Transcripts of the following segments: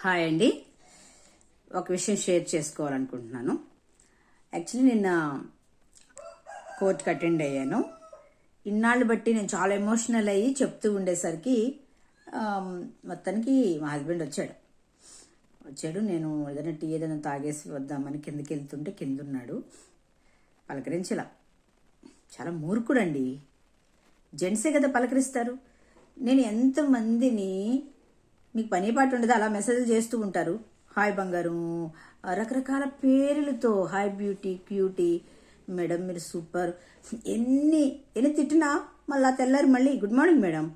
Hi అండి. ఒక విషయం షేర్ చేసుకోవాలనుకుంటున్నాను. యాక్చువల్లీ నిన్న కోర్టుకి అటెండ్ అయ్యాను. ఇన్నాళ్ళు బట్టి నేను చాలా ఎమోషనల్ అయ్యి చెప్తూ ఉండేసరికి మొత్తానికి మా హస్బెండ్ వచ్చాడు. నేను ఏదైనా టీ ఏదైనా తాగేసి వద్దామని కిందకి వెళ్తుంటే కింద ఉన్నాడు. పలకరించలా. చాలా మూర్ఖుడండి. జెంట్సే కదా పలకరిస్తారు. నేను ఎంతమందిని మీకు పని పాటు ఉండదు అలా మెసేజ్లు చేస్తూ ఉంటారు. హాయ్ బంగారం, రకరకాల పేర్లతో, హాయ్ బ్యూటీ, క్యూటీ, మేడం మీరు సూపర్, ఎన్ని తిట్టినా మళ్ళీ తెల్లారి మళ్ళీ గుడ్ మార్నింగ్ మేడం,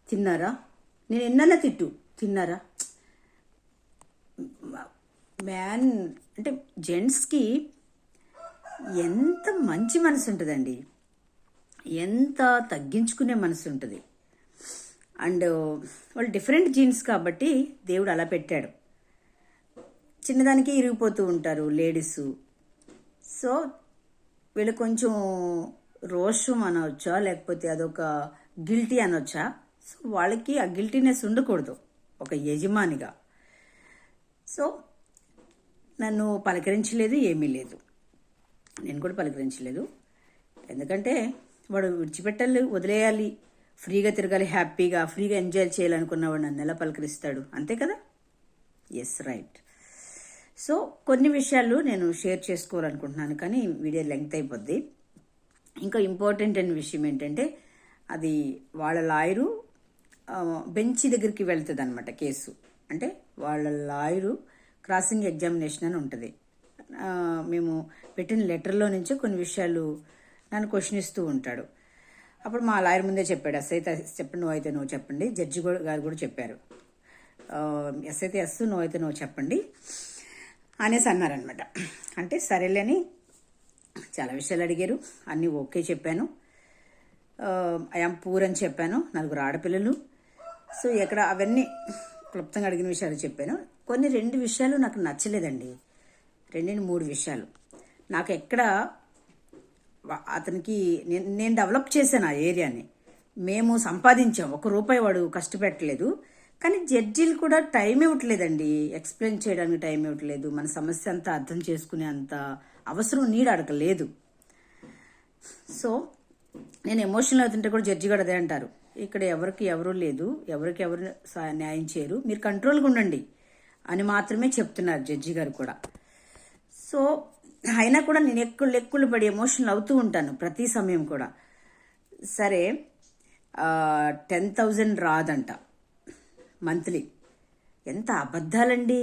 తిన్నారా, నేను ఎన్నన్నా తిన్నారా. మ్యాన్ అంటే జెంట్స్కి ఎంత మంచి మనసు ఉంటుందండి, ఎంత తగ్గించుకునే మనసు ఉంటుంది. అండ్ వాళ్ళు డిఫరెంట్ జీన్స్ కాబట్టి దేవుడు అలా పెట్టాడు. చిన్నదానికి ఇరిగిపోతూ ఉంటారు లేడీస్. సో వీళ్ళు కొంచెం రోషం అనవచ్చా, లేకపోతే అదొక గిల్టీ అనొచ్చా. సో వాళ్ళకి ఆ గిల్టీనెస్ ఉండకూడదు ఒక యజమానిగా. సో నన్ను పలకరించలేదు, ఏమీ లేదు. నేను కూడా పలకరించలేదు. ఎందుకంటే వాడు విడిచిపెట్టాలి, వదిలేయాలి, ఫ్రీగా తిరగాలి, హ్యాపీగా ఫ్రీగా ఎంజాయ్ చేయాలనుకున్నవాడు నన్ను ఎలా పలకరిస్తాడు, అంతే కదా. Yes, right. సో కొన్ని విషయాలు నేను షేర్ చేసుకోవాలనుకుంటున్నాను, కానీ వీడియో లెంగ్త్ అయిపోద్ది. ఇంకా ఇంపార్టెంట్ అయిన విషయం ఏంటంటే, అది వాళ్ళ లాయరు బెంచ్ దగ్గరికి వెళ్తుంది అనమాట కేసు. అంటే వాళ్ళ లాయరు క్రాసింగ్ ఎగ్జామినేషన్ అని ఉంటుంది. మేము పెట్టిన లెటర్లో నుంచే కొన్ని విషయాలు నన్ను క్వశ్చన్ ఇస్తూ ఉంటాడు. అప్పుడు మా లాయర్ ముందే చెప్పాడు, ఎస్ అయితే చెప్పండి, నువ్వు అయితే నువ్వు చెప్పండి. జడ్జి గారు కూడా చెప్పారు, ఎస్ అయితే ఎస్, నువ్వు అయితే నువ్వు చెప్పండి అనేసి అన్నారనమాట. అంటే సరేలేని చాలా విషయాలు అడిగారు, అన్నీ ఓకే చెప్పాను. ఐఎమ్ పూర్ అని చెప్పాను, 4 ఆడపిల్లలు. సో ఎక్కడ అవన్నీ క్లుప్తంగా అడిగిన విషయాలు చెప్పాను. కొన్ని 2 విషయాలు నాకు నచ్చలేదండి. 2-3 విషయాలు నాకు ఎక్కడ అతనికి నేను డెవలప్ చేశాను ఆ ఏరియాని. మేము సంపాదించాం, ₹1 వాడు కష్టపెట్టలేదు. కానీ జడ్జీలు కూడా టైం ఇవ్వట్లేదండి, ఎక్స్ప్లెయిన్ చేయడానికి టైం ఇవ్వట్లేదు. మన సమస్య అంతా అర్థం చేసుకునే అంత అవసరం అడగలేదు. సో నేను ఎమోషనల్ అవుతుంటే కూడా జడ్జి కూడా అదే అంటారు, ఇక్కడ ఎవరు లేదు, ఎవరు న్యాయం చేయరు, మీరు కంట్రోల్గా ఉండండి అని మాత్రమే చెప్తున్నారు జడ్జి గారు కూడా. సో అయినా కూడా నేను ఎక్కుళ్ళు పడి ఎమోషనల్ అవుతూ ఉంటాను ప్రతి సమయం కూడా. సరే 10,000 రాదంట మంత్లీ. ఎంత అబద్ధాలండి.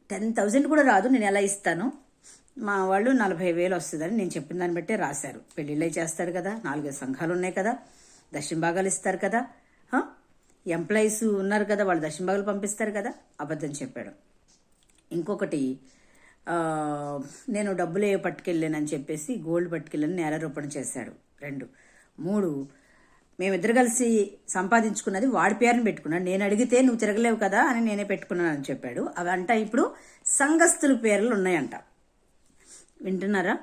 10,000 కూడా రాదు, నేను ఎలా ఇస్తాను. మా వాళ్ళు 40,000 వస్తుందని నేను చెప్పిన దాన్ని బట్టే రాశారు. పెళ్ళిళ్ళే చేస్తారు కదా, 4 సంఘాలు ఉన్నాయి కదా, దశమ భాగాలు ఇస్తారు కదా, ఎంప్లాయీస్ ఉన్నారు కదా, వాళ్ళు దశమ భాగాలు పంపిస్తారు కదా. అబద్ధం చెప్పాడు. ఇంకొకటి, నేను డబ్బులే పట్టుకెళ్ళానని చెప్పేసి గోల్డ్ పట్టుకెళ్ళని నేరారోపణ చేశాడు. 2. 3, మేమిద్దరు కలిసి సంపాదించుకున్నది వాడి పేరుని పెట్టుకున్నాడు. నేను అడిగితే నువ్వు తిరగలేవు కదా అని నేనే పెట్టుకున్నాను అని చెప్పాడు. అవంట ఇప్పుడు సంఘస్థుల పేర్లు ఉన్నాయంట. వింటున్నారా?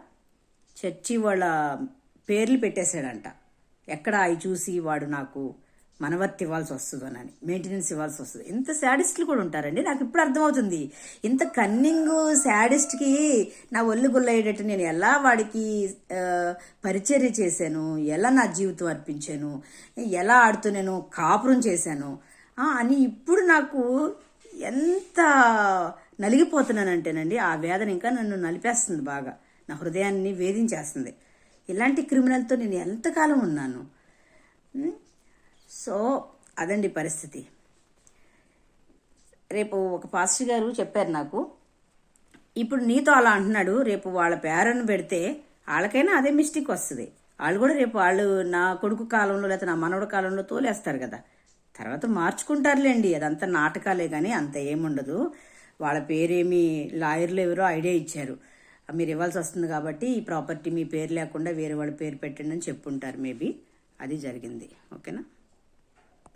చర్చి వాళ్ళ పేర్లు పెట్టేశాడంట. ఎక్కడ అవి చూసి వాడు నాకు మనవర్తి ఇవ్వాల్సి వస్తుందోనని, మెయింటెనెన్స్ ఇవ్వాల్సి వస్తుంది. ఇంత శాడిస్టులు కూడా ఉంటారండి. నాకు ఇప్పుడు అర్థమవుతుంది, ఇంత కన్నింగ్ శాడిస్ట్కి నా ఒళ్ళు గుల్లయ్యేటట్టు నేను ఎలా వాడికి పరిచర్య చేశాను, ఎలా నా జీవితం అర్పించాను, ఎలా ఆడుతూ నేను కాపురం చేశాను అని ఇప్పుడు నాకు ఎంత నలిగిపోతున్నానంటేనండి, ఆ వేదన ఇంకా నన్ను నలిపేస్తుంది, బాగా నా హృదయాన్ని వేధించేస్తుంది. ఇలాంటి క్రిమినల్తో నేను ఎంతకాలం ఉన్నాను. సో అదండి పరిస్థితి. రేపు ఒక పాస్టర్ గారు చెప్పారు నాకు, ఇప్పుడు నీతో అలా అంటున్నాడు, రేపు వాళ్ళ పేరను పెడితే వాళ్ళకైనా అదే మిస్టేక్ వస్తుంది. వాళ్ళు కూడా రేపు వాళ్ళు నా కొడుకు కాలంలో లేకపోతే నా మనవడి కాలంలో తోలేస్తారు కదా, తర్వాత మార్చుకుంటారులేండి. అదంతా నాటకాలే కానీ అంత ఏముండదు. వాళ్ళ పేరేమి లాయర్లు ఎవరో ఐడియా ఇచ్చారు, మీరు ఇవ్వాల్సి వస్తుంది కాబట్టి ఈ ప్రాపర్టీ మీ పేరు లేకుండా వేరే వాళ్ళ పేరు పెట్టండి అని చెప్పుంటారు. మేబీ అది జరిగింది. ఓకేనా?